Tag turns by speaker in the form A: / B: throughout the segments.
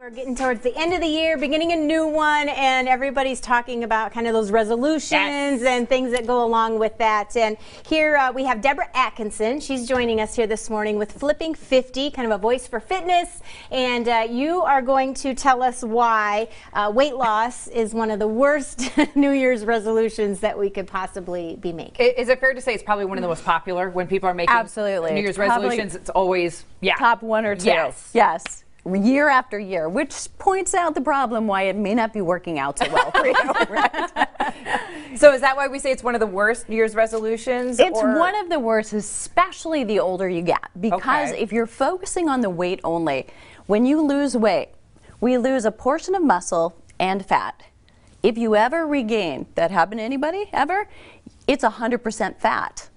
A: We're getting towards the end of the year, beginning a new one, and everybody's talking about kind of those resolutions and things that go along with that. And here we have Debra Atkinson. She's joining us here this morning with Flipping 50, kind of a voice for fitness. And you are going to tell us why weight loss is one of the worst New Year's resolutions that we could possibly be making.
B: Is it fair to say it's probably one of the most popular when people are making New Year's resolutions? It's always,
C: top one or two. Yes. Year after year, which points out the problem why it may not be working out so well for you. Right?
B: So is that why we say it's one of the worst New Year's resolutions?
C: It's one of the worst, especially the older you get, because if you're focusing on the weight only, when you lose weight, we lose a portion of muscle and fat. If you ever regain, that happen to anybody ever, it's 100% fat.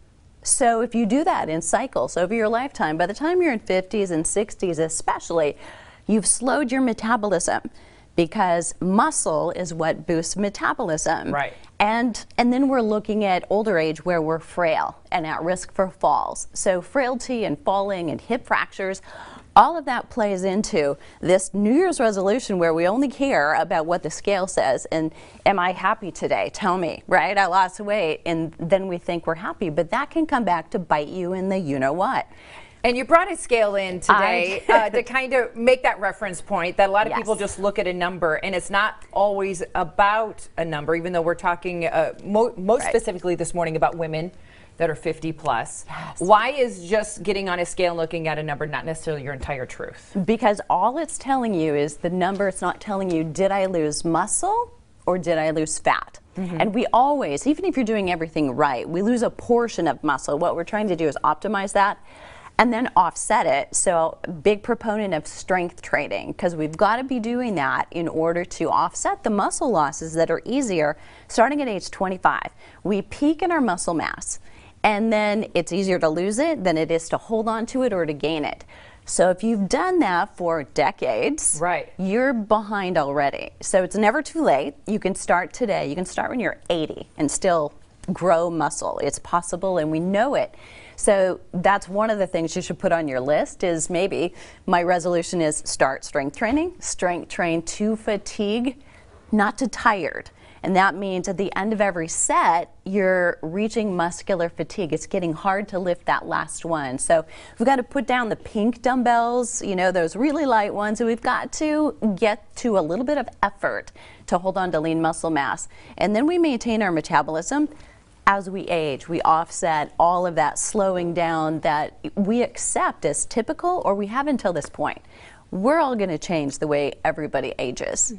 C: So if you do that in cycles over your lifetime, by the time you're in 50s and 60s especially, you've slowed your metabolism, because muscle is what boosts metabolism.
B: Right.
C: And then we're looking at older age where we're frail and at risk for falls. So frailty and falling and hip fractures, all of that plays into this New Year's resolution where we only care about what the scale says and am I happy today? Tell me, right? I lost weight, and then we think we're happy, but that can come back to bite you in the you-know-what.
B: And you brought a scale in today to kind of make that reference point that a lot of people just look at a number, and it's not always about a number, even though we're talking most specifically this morning about women that are 50 plus. Why is just getting on a scale and looking at a number not necessarily your entire truth?
C: Because all it's telling you is the number. It's not telling you, did I lose muscle or did I lose fat? And we always, even if you're doing everything right, we lose a portion of muscle. What we're trying to do is optimize that and then offset it. So big proponent of strength training, because we've got to be doing that in order to offset the muscle losses that are easier starting at age 25. We peak in our muscle mass, and then it's easier to lose it than it is to hold on to it or to gain it. So if you've done that for decades, you're behind already. So it's never too late. You can start today. You can start when you're 80 and still grow muscle. It's possible, and we know it. So that's one of the things you should put on your list. Is maybe my resolution is start strength training, strength train to fatigue, not to tired. And that means at the end of every set, you're reaching muscular fatigue. It's getting hard to lift that last one. So we've got to put down the pink dumbbells, you know, those really light ones. And we've got to get to a little bit of effort to hold on to lean muscle mass. And then we maintain our metabolism. As we age, we offset all of that slowing down that we accept as typical, or we have until this point. We're all going to change the way everybody ages.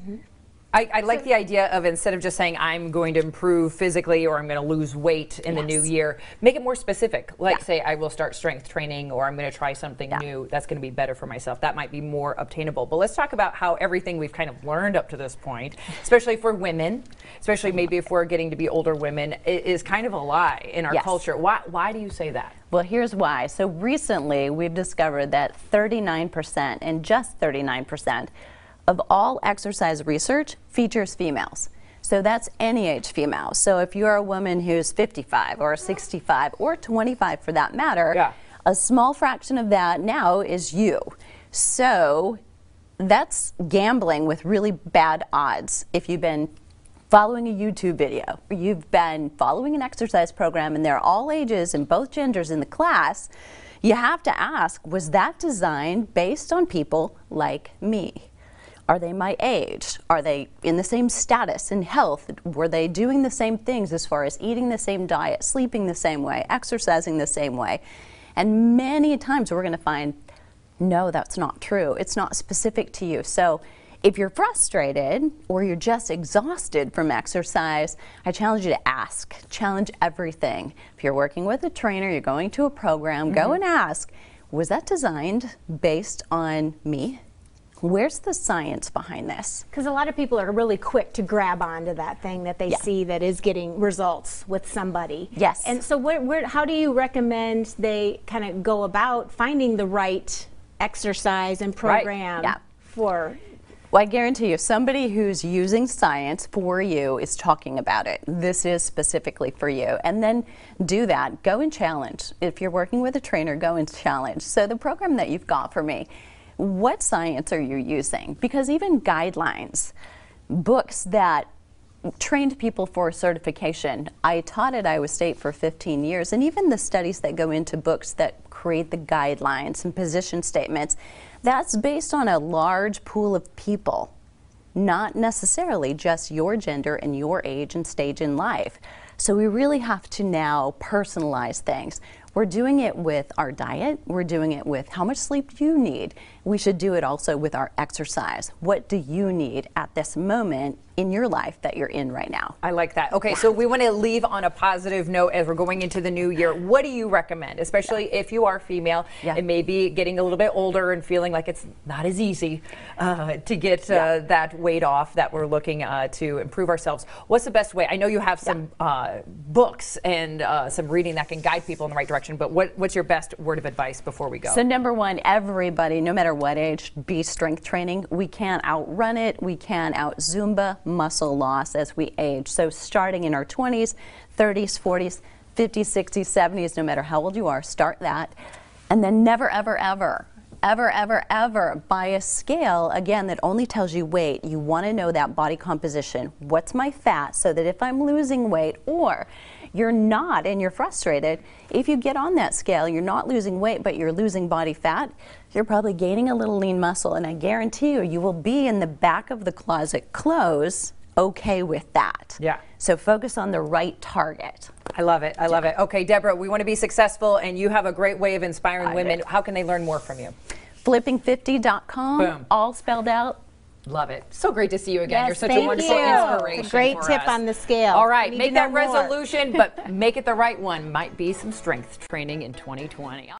B: I like the idea of, instead of just saying I'm going to improve physically or I'm going to lose weight in the new year, make it more specific. Like say I will start strength training, or I'm going to try something new that's going to be better for myself. That might be more obtainable. But let's talk about how everything we've kind of learned up to this point, especially for women, especially maybe if we're getting to be older women, is kind of a lie in our culture. Why do you say that?
C: Well, here's why. So recently we've discovered that 39%, and just 39%, of all exercise research features females. So that's any age female. So if you're a woman who's 55 or 65 or 25 for that matter, a small fraction of that now is you. So that's gambling with really bad odds. If you've been following a YouTube video, or you've been following an exercise program, and they're all ages and both genders in the class, you have to ask, was that designed based on people like me? Are they my age? Are they in the same status in health? Were they doing the same things as far as eating the same diet, sleeping the same way, exercising the same way? And many times we're going to find, no, that's not true. It's not specific to you. So if you're frustrated or you're just exhausted from exercise, I challenge you to ask. Challenge everything. If you're working with a trainer, you're going to a program, go and ask, was that designed based on me? Where's the science behind this?
A: Because a lot of people are really quick to grab onto that thing that they see that is getting results with somebody.
C: Yes.
A: And so how do you recommend they kind of go about finding the right exercise and program for?
C: Well, I guarantee you, somebody who's using science for you is talking about it. This is specifically for you. And then do that. Go and challenge. If you're working with a trainer, go and challenge. So the program that you've got for me, what science are you using? Because even guidelines, books that trained people for certification. I taught at Iowa State for 15 years, and even the studies that go into books that create the guidelines and position statements, that's based on a large pool of people, not necessarily just your gender and your age and stage in life. So we really have to now personalize things. We're doing it with our diet. We're doing it with how much sleep do you need. We should do it also with our exercise. What do you need at this moment in your life that you're in right now?
B: I like that. Okay, so we want to leave on a positive note as we're going into the new year. What do you recommend, especially if you are female and maybe getting a little bit older and feeling like it's not as easy to get that weight off that we're looking to improve ourselves? What's the best way? I know you have some books and some reading that can guide people in the right direction, but what's your best word of advice before we go?
C: So number one, everybody, no matter what age, be strength training. We can't outrun it. We can't out Zumba muscle loss as we age. So starting in our 20s, 30s, 40s, 50s, 60s, 70s, no matter how old you are, start that. And then never, ever, ever, ever, ever, ever buy a scale, again, that only tells you weight. You want to know that body composition. What's my fat? So that if I'm losing weight or you're not and you're frustrated, if you get on that scale, you're not losing weight, but you're losing body fat, you're probably gaining a little lean muscle, and I guarantee you, you will be in the back of the closet clothes okay with that.
B: Yeah.
C: So focus on the right target.
B: I love it. I love it. Okay, Debra, we want to be successful, and you have a great way of inspiring women. How can they learn more from you?
C: Flipping50.com,
B: Boom.
C: all spelled out.
B: Love it. So great to see you again.
A: Yes,
B: You're such
A: thank
B: a wonderful
A: you.
B: inspiration.
A: It's a great
B: for
A: tip
B: us.
A: on the scale.
B: All right,
A: We need
B: make
A: to
B: that
A: know more.
B: resolution, but make it the right one. Might be some strength training in 2020.